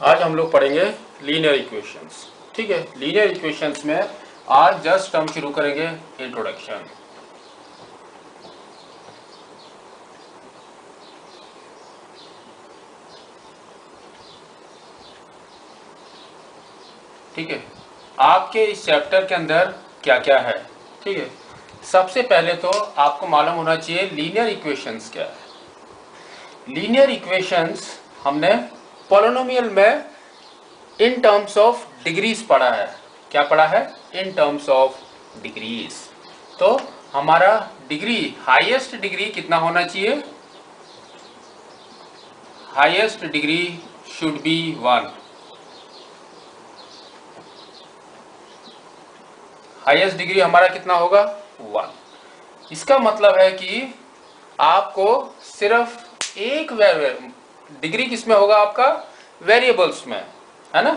आज हम लोग पढ़ेंगे लीनियर इक्वेशंस। ठीक है, लीनियर इक्वेशंस में आज जस्ट हम शुरू करेंगे इंट्रोडक्शन। ठीक है, आपके इस चैप्टर के अंदर क्या क्या है। ठीक है, सबसे पहले तो आपको मालूम होना चाहिए लीनियर इक्वेशंस क्या है। लीनियर इक्वेशंस हमने पॉलिनोमियल में इन टर्म्स ऑफ डिग्रीज पढ़ा है। क्या पढ़ा है? In terms of degrees. तो हमारा डिग्री, हाईएस्ट डिग्री कितना होना चाहिए? Highest degree should be 1। Highest degree हमारा कितना होगा? 1। इसका मतलब है कि आपको सिर्फ एक डिग्री किसमें होगा? आपका वेरिएबल्स में, है ना।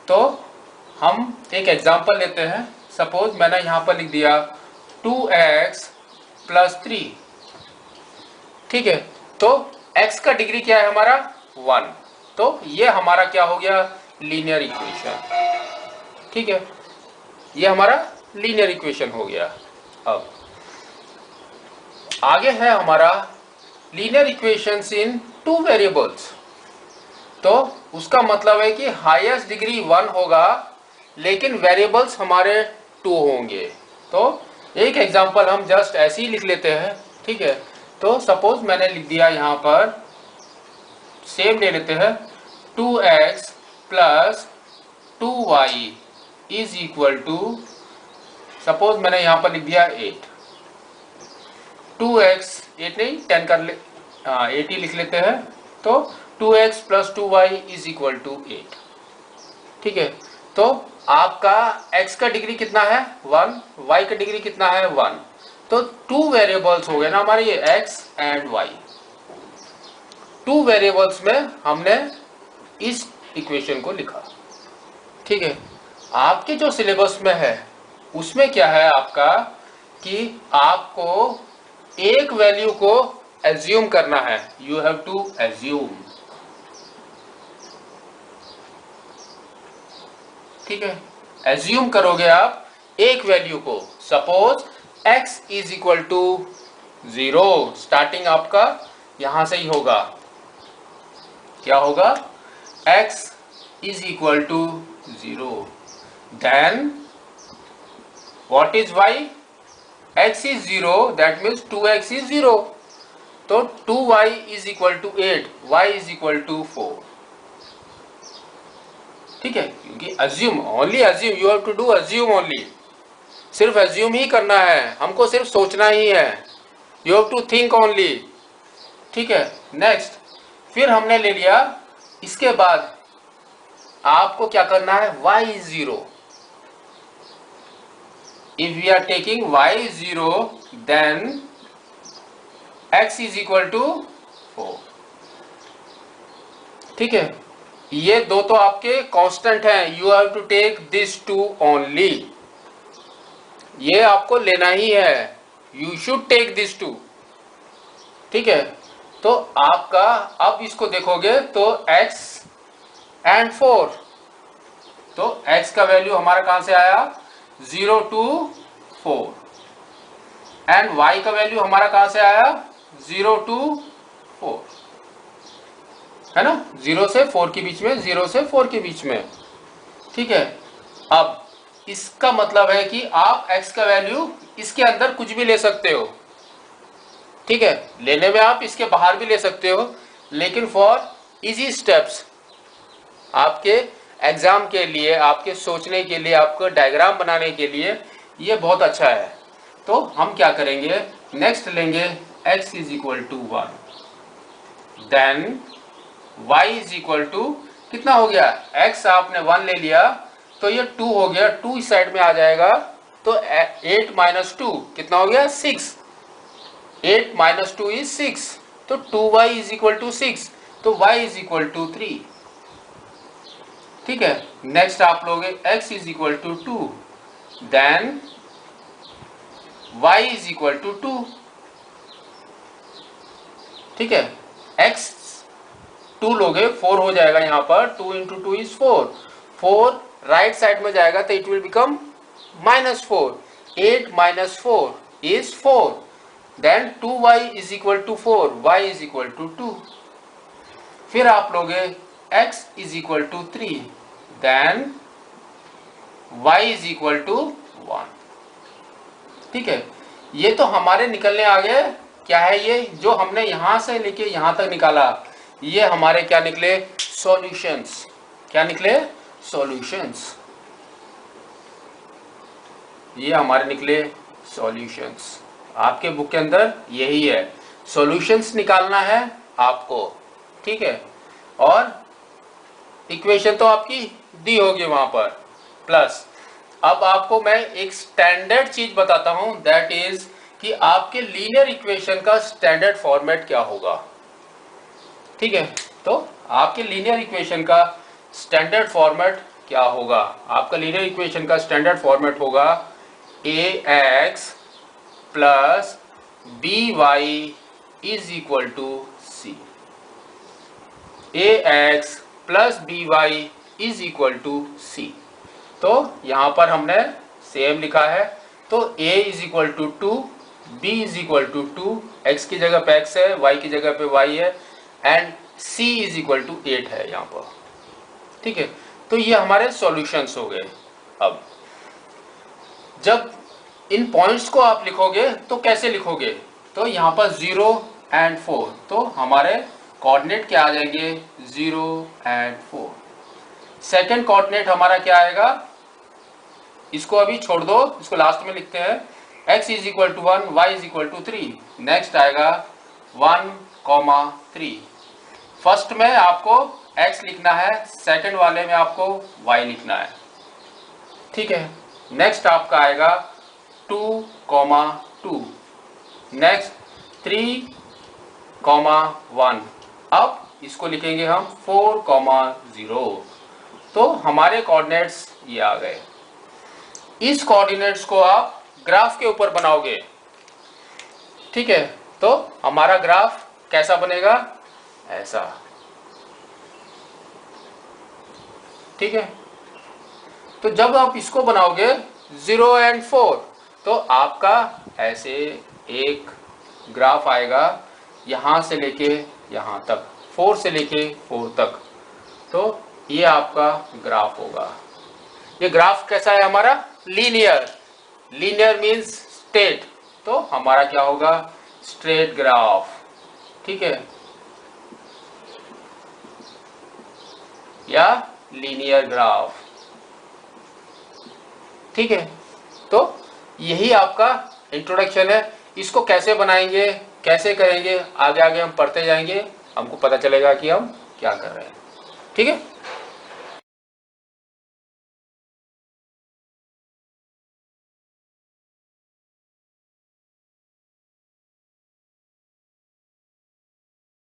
तो हम एक एग्जांपल लेते हैं। सपोज मैंने यहां पर लिख दिया 2x + 3। ठीक है, तो x का डिग्री क्या है हमारा? 1। तो ये हमारा क्या हो गया? Linear equation. ठीक है, ये हमारा लीनियर इक्वेशन हो गया। अब आगे है हमारा लीनियर इक्वेशंस इन 2 वेरिएबल्स। तो उसका मतलब है कि हाईएस्ट डिग्री 1 होगा लेकिन वेरिएबल्स हमारे 2 होंगे। तो एक एग्जांपल हम जस्ट ऐसे ही लिख लेते हैं। ठीक है, तो सपोज मैंने लिख दिया यहां पर, सेम ले लेते हैं, 2x + 2y = सपोज मैंने यहां पर लिख दिया 8। 2x 8 नहीं 10 कर ले, 8 ही लिख लेते हैं। तो 2x + 2y = 8। ठीक है, तो आपका x का डिग्री कितना है? 1। y का डिग्री कितना है? 1। तो 2 वेरिएबल्स हो गए ना हमारे, ये x एंड y। 2 वेरिएबल्स में हमने इस इक्वेशन को लिखा। ठीक है, आपके जो सिलेबस में है उसमें क्या है आपका कि आपको एक वैल्यू को एज्यूम करना है। You have to assume. ठीक है, एज्यूम करोगे आप एक वैल्यू को। Suppose x = 0। स्टार्टिंग आपका यहां से ही होगा। क्या होगा? x = 0। Then what is y? x is 0, that means 2x is 0. तो 2y = 8, y = 4। ठीक है, क्योंकि assume, only assume, you have to do assume only. सिर्फ अज्यूम ही करना है, हमको सिर्फ सोचना ही है। You have to think only. ठीक है, नेक्स्ट फिर हमने ले लिया। इसके बाद आपको क्या करना है? y is 0। If we are taking y is 0, then x = 4। ठीक है, ये दो तो आपके कांस्टेंट हैं। You have to take this 2 only. ये आपको लेना ही है। You should take this 2। ठीक है, तो आपका अब इसको देखोगे तो x एंड 4। तो x का वैल्यू हमारा कहां से आया? 0 to 4। एंड y का वैल्यू हमारा कहां से आया? 0 to 4, है ना। 0 से 4 के बीच में, 0 से 4 के बीच में। ठीक है, अब इसका मतलब है कि आप x का वैल्यू इसके अंदर कुछ भी ले सकते हो। ठीक है, लेने में आप इसके बाहर भी ले सकते हो, लेकिन फॉर इजी स्टेप्स, आपके एग्जाम के लिए, आपके सोचने के लिए, आपको डायग्राम बनाने के लिए ये बहुत अच्छा है। तो हम क्या करेंगे? नेक्स्ट लेंगे x = 1। देन y = कितना हो गया? x आपने 1 ले लिया तो ये 2 हो गया। 2 इस साइड में आ जाएगा तो 8 - 2 कितना हो गया? 6। 8 - 2 is 6। तो 2y = 6। तो y = 3। ठीक है, नेक्स्ट आप लोगे x = 2। Then y = 2। ठीक है, x 2 लोगे 4 हो जाएगा यहाँ पर, 2 इंटू 2 इज 4, 4 राइट साइड में जाएगा तो it will become -4, 8 minus 4 is 4, then 2y is equal to 4, y is equal to 2, फिर आप लोगे x is equal to 3, then y is equal to 1। ठीक है, ये तो हमारे निकलने आ गए, क्या है ये जो हमने यहां से लेके यहां तक निकाला, ये हमारे क्या निकले, सॉल्यूशंस। क्या निकले, सॉल्यूशंस। ये हमारे निकले सॉल्यूशंस। आपके बुक के अंदर यही है, सॉल्यूशंस निकालना है आपको। ठीक है, और इक्वेशन तो आपकी दी होगी वहां पर, प्लस अब आपको मैं एक स्टैंडर्ड चीज बताता हूं, दैट इज कि आपके लीनियर इक्वेशन का स्टैंडर्ड फॉर्मेट क्या होगा। ठीक है, तो आपके लीनियर इक्वेशन का स्टैंडर्ड फॉर्मेट क्या होगा, आपका लीनियर इक्वेशन का स्टैंडर्ड फॉर्मेट होगा ax plus by is equal to c, ax plus by is equal to c। तो यहाँ पर हमने सेम लिखा है, तो a is equal to 2, b is equal to 2, x की जगह पे x है, y की जगह पे y है, and c is equal to 8 है यहाँ पर। ठीक है, तो ये हमारे सॉल्यूशंस हो गए। अब जब इन पॉइंट्स को आप लिखोगे तो कैसे लिखोगे, तो यहाँ पर 0 and 4, तो हमारे कोऑर्डिनेट क्या आ जाएंगे, 0 and 4। सेकंड कोऑर्डिनेट हमारा क्या आएगा, इसको अभी छोड़ दो, इसको लास्ट में लिखते हैं, x is equal to 1, y is equal to 3। Next आएगा 1, 3। फर्स्ट में आपको x लिखना है, सेकंड वाले में आपको y लिखना है। ठीक है, नेक्स्ट आपका आएगा 2, 2, नेक्स्ट 3, 1। अब इसको लिखेंगे हम 4, 0। तो हमारे कोऑर्डिनेट्स ये आ गए। इस कोऑर्डिनेट्स को आप ग्राफ के ऊपर बनाओगे। ठीक है, तो हमारा ग्राफ कैसा बनेगा, ऐसा। ठीक है, तो जब आप इसको बनाओगे 0 and 4, तो आपका ऐसे एक ग्राफ आएगा, यहां से लेके यहां तक, 4 से लेके 4 तक। तो ये आपका ग्राफ होगा। ये ग्राफ कैसा है हमारा, लीनियर। लीनियर मीन्स स्ट्रेट, तो हमारा क्या होगा, स्ट्रेट ग्राफ। ठीक है, या लीनियर ग्राफ। ठीक है, तो यही आपका इंट्रोडक्शन है। इसको कैसे बनाएंगे, कैसे करेंगे, आगे आगे हम पढ़ते जाएंगे, हमको पता चलेगा कि हम क्या कर रहे हैं। ठीक है।